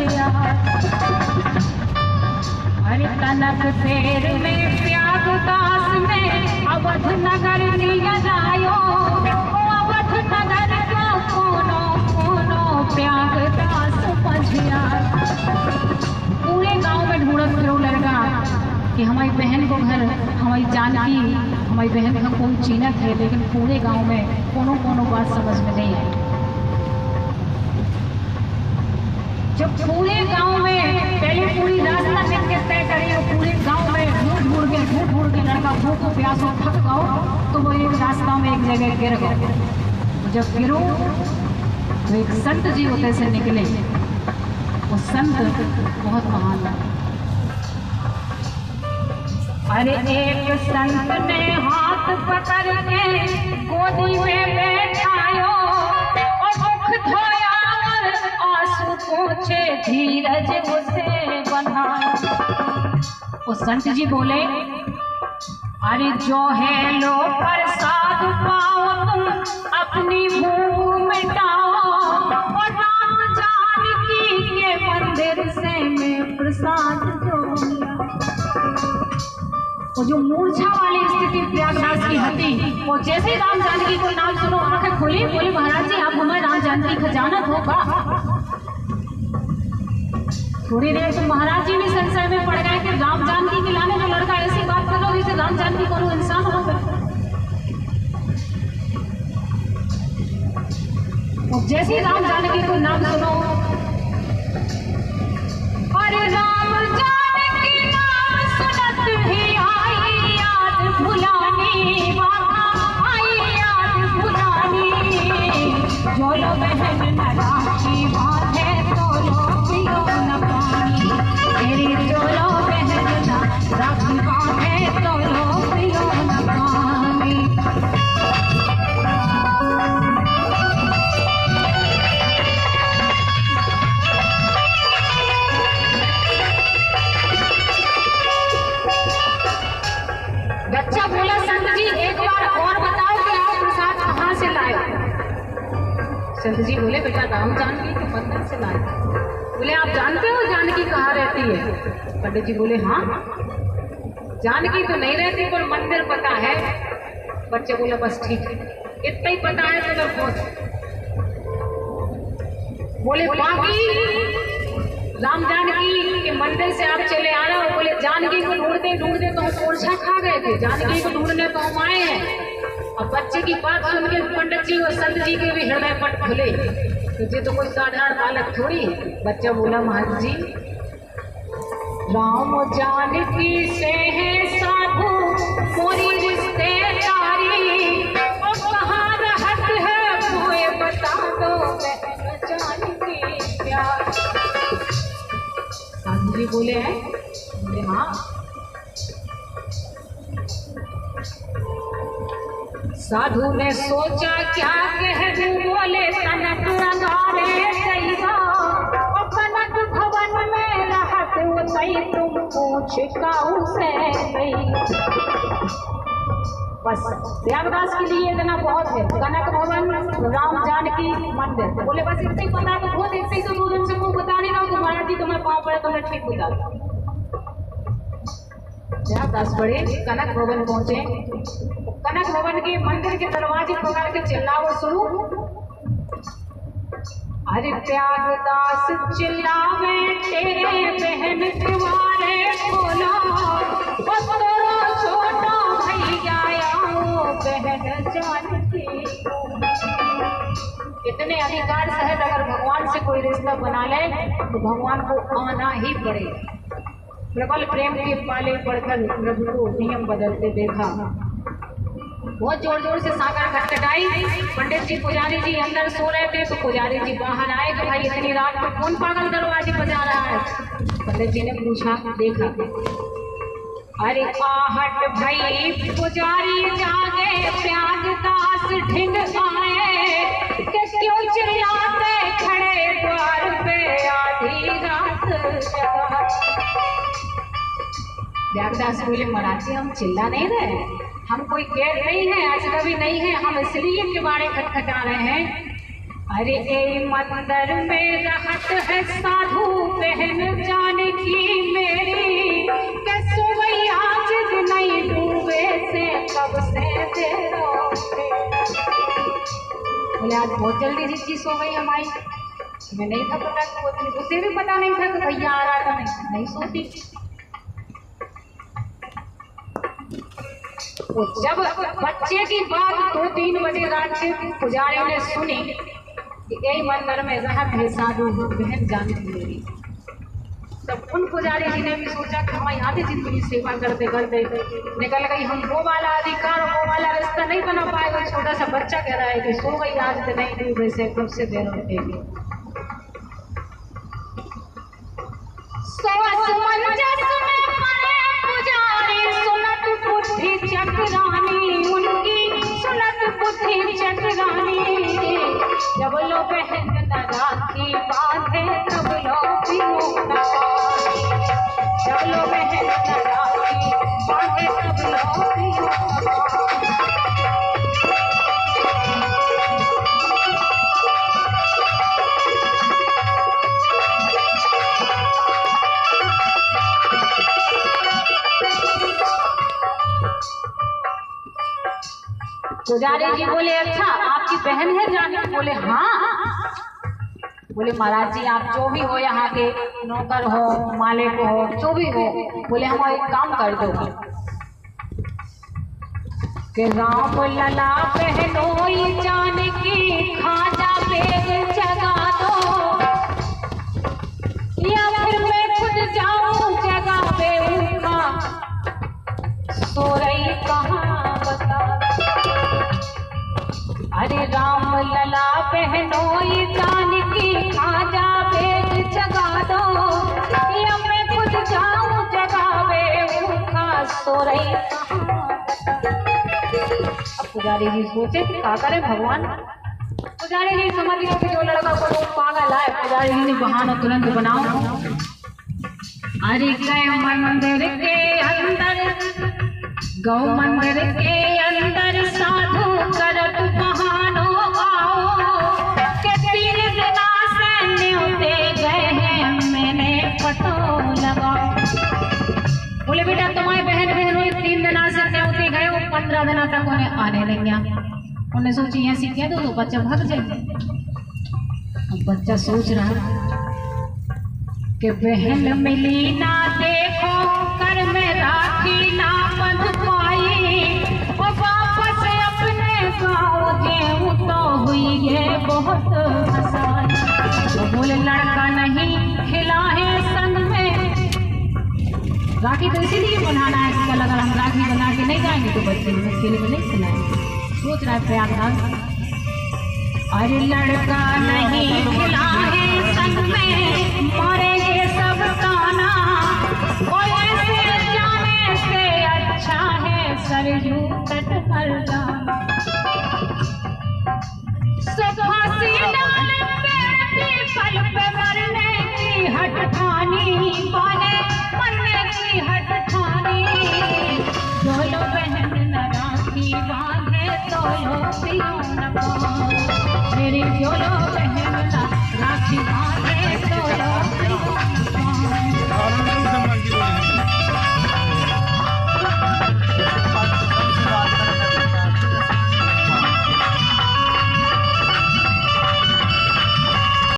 समझिया। अरे कनक शेर में त्यागदास में अवध नगर लिया जायो, अवध नगर का कोनो कोनो त्यागदास समझिया। पूरे गांव में ढूंढत फिरो लड़का कि हमारी बहन को घर, हमारी जानकी, हमारी बहन का कोई चीनत है, लेकिन पूरे गांव में कोनो कोनो बात समझ में नहीं आई। जब पूरे गांव में पहले पूरी रास्ता लिख के तय करी और पूरे गांव में ढूंढ के लड़का भूखो प्यासो थक गओ, तो वो एक रास्ता में एक जगह गिर गए। जब गिरो तो एक संत जी होते से निकले। वो संत बहुत महान था। अरे एक संत ने हाथ पकड़ के गोदी में बैठायो और मुख धोया और आंसू पोंछे धीरज उसे बंधायो। वो संत जी बोले, अरे जो है लो प्रसाद पाओ तुम अपनी भूख मिटाओ, और राम जानकी के मंदिर से मैं प्रसाद जो वो जो मूर्छा वाली स्थिति प्रयागराज की हती, वो जैसे राम जानकी को नाम सुनो आंखें खोली, बोले महाराज जी आप हमें राम जानकी खजानत होगा। थोड़ी देर तो महाराज जी भी संशय में पड़ गए कि राम जानकी के लाने में लड़का ऐसी बात कर लो जैसे राम जानकी को इंसान हो गए। जैसे राम जानकी को नाम सुनो, अरे राम जानकी नाम सुनत ही आई याद भुलानी, बाबा आई याद भुलानी। जो लो बहन न राखी बांधे तो लो पियो न पानी, तेरी जो लो बहन न राखी बांधे तो लो पियो न पानी। बच्चा बोला, संत जी एक बार और बताओ कि आप प्रसाद कहाँ से लाए? संत जी बोले, बेटा राम जानकी के मंदिर से लाए। बोले आप जानते हो जानकी कहाँ रहती है? पंडित जी बोले हाँ, जानकी तो नहीं रहती पर मंदिर पता है। बच्चे बोले बस ठीक है, इतना ही पता है तो मैं बहुत। बोले बाकी राम जानकी के मंदिर से आप चले आ रहे हो? बोले जानकी को ढूंढते ढूंढते तो हम मूर्छा खा गए थे, जानकी को ढूंढने तो हम आए हैं। अब बच्चे की बात सुन के पंडित जी और संत जी के भी हृदय पट खुले, तुझे तो कोई साधारण बालक थोड़ी। बच्चा बोला महाराज जी राम जानकी से है साधु मोरी रिश्तेदारी, और कहाँ रहत है मोए बता दो मैं जानकी प्यार। साधु जी बोले हैं? बोले हाँ। साधु ने सोचा क्या कह दूं, बोले कनक अंगारे सैया, और कनक भवन में रहत सही तुम पूछ काऊ से गई। बस प्रयागराज के लिए इतना बहुत है, कनक भवन राम जानकी मंदिर। बोले बस इतना ही पता तो बहुत, इतने ही तो 2 दिन से वो बता नहीं रहा हूँ महाराज जी, तुम्हें पाँव पड़े तो मैं ठीक बता दूँ। प्रयागराज बड़े कनक भवन पहुंचे। कनक भवन के मंदिर के दरवाजे पकड़ के चिल्लाओ शुरू। अरे त्यागदास चिल्लावे तेरे बहन तुम्हारे बोला, और तोरा छोटा भैया आओ बहन जानकी। इतने अधिकार सहज अगर भगवान से कोई रिश्ता बना ले तो भगवान को आना ही पड़ेगा। प्रबल प्रेम के पाले पड़कर प्रभु को नियम बदलते देखा। बहुत जोर जोर से सागर खटखटाई। पंडित जी पुजारी जी अंदर सो रहे थे तो पुजारी जी बाहर आए कि भाई इतनी रात में कौन पागल दरवाजे बजा रहा है? पंडित जी ने पूछा, देखा। अरे आहट भाई पुजारी जागे, प्रयागदास ढिंग आए, कि क्यों चिल्लाते खड़े द्वार पे आधी रात। प्रयागदास बोले, महाराज हम चिल्ला नहीं रहे, हम कोई कैद नहीं है, अजनबी नहीं है, हम इसलिए किवाड़े खटखटा रहे हैं। अरे ए मंदिर में रहत है साधु बोले आज बहुत जल्दी रिद्धि सो गई हमारी, मैं नहीं था पता कि वो दिन, उसे भी पता नहीं था कि भैया आ रहा था, नहीं सोती। तो जब बच्चे की बात 2-3 बजे रात के पुजारियों ने सुनी कि यही मंदिर में रहत है साधु बहन जाने मिलेगी, तब उन पुजारी जी ने भी सोचा कि हमारी आधी जिंदगी सेवा करते करते निकल गई, हम वो वाला अधिकार और वो वाला रिश्ता नहीं बना पाएगा। छोटा सा बच्चा कह रहा है कि सो गई आज तो नहीं हुई, वैसे कब से देर उठेगी। बुद्धि चक्रानी उनकी सुनत बुद्धि चक्रानी, जब लो बहन न राखी बांधे तब लो विमोहना, जब लो बहन न राखी बांधे तब लो विमोहना। पुजारी जी बोले अच्छा आपकी बहन है जाने? बोले हाँ। बोले महाराज जी आप जो भी हो, यहाँ के नौकर हो मालिक हो जो भी हो, बोले हम एक काम कर दो कि राम लला बहनोई जानकी खाजा बेग जगा दो, या फिर मैं खुद जाऊं जगावे उनका, सो रही कहाँ बता। अरे राम लला बहनोई जानकी खाजा बेग जगा दो, या मैं खुद जाऊं जगावे उनका, सो रही कहाँ बता। अब पुजारी जी सोचे कि क्या करे भगवान। पुजारी जी समझ गए कि जो लड़का को पागल है, पुजारी जी ने बहाना तुरंत बनाओ। अरे गए मंदिर के अंदर, गौ मंदिर के अंदर साधु करत बहानो आओ, के 3 दिना से न्योते गए हैं मैंने पतो लगाओ। बोले बेटा तुम्हारी बहन हुई 3 दिना से न्योते गए, वो 15 दिना तक उन्हें आने लगे। उन्हें सोची ऐसी कह दो तो बच्चा भाग जाएंगे। बच्चा सोच रहा कि बहन मिली ना देखो कर में राखी ना बंध पाई, और वापस अपने गाँव गेहूं तो हुई है बहुत हंसाई। तो बोले लड़का नहीं खिला है संग में, राखी तो इसीलिए बनाना है कि कल अगर हम राखी बना के नहीं जाएंगे तो बच्चे खेल में नहीं खिलाएंगे। सोच रहा है प्रयागराज। अरे लड़का नहीं खिला है संग में, मारेंगे सब ताना, और ऐसे जाने से अच्छा है सरयू तट पर जाना। फांसी डाल पेड़ पीपल पे मरने की हट ठानी,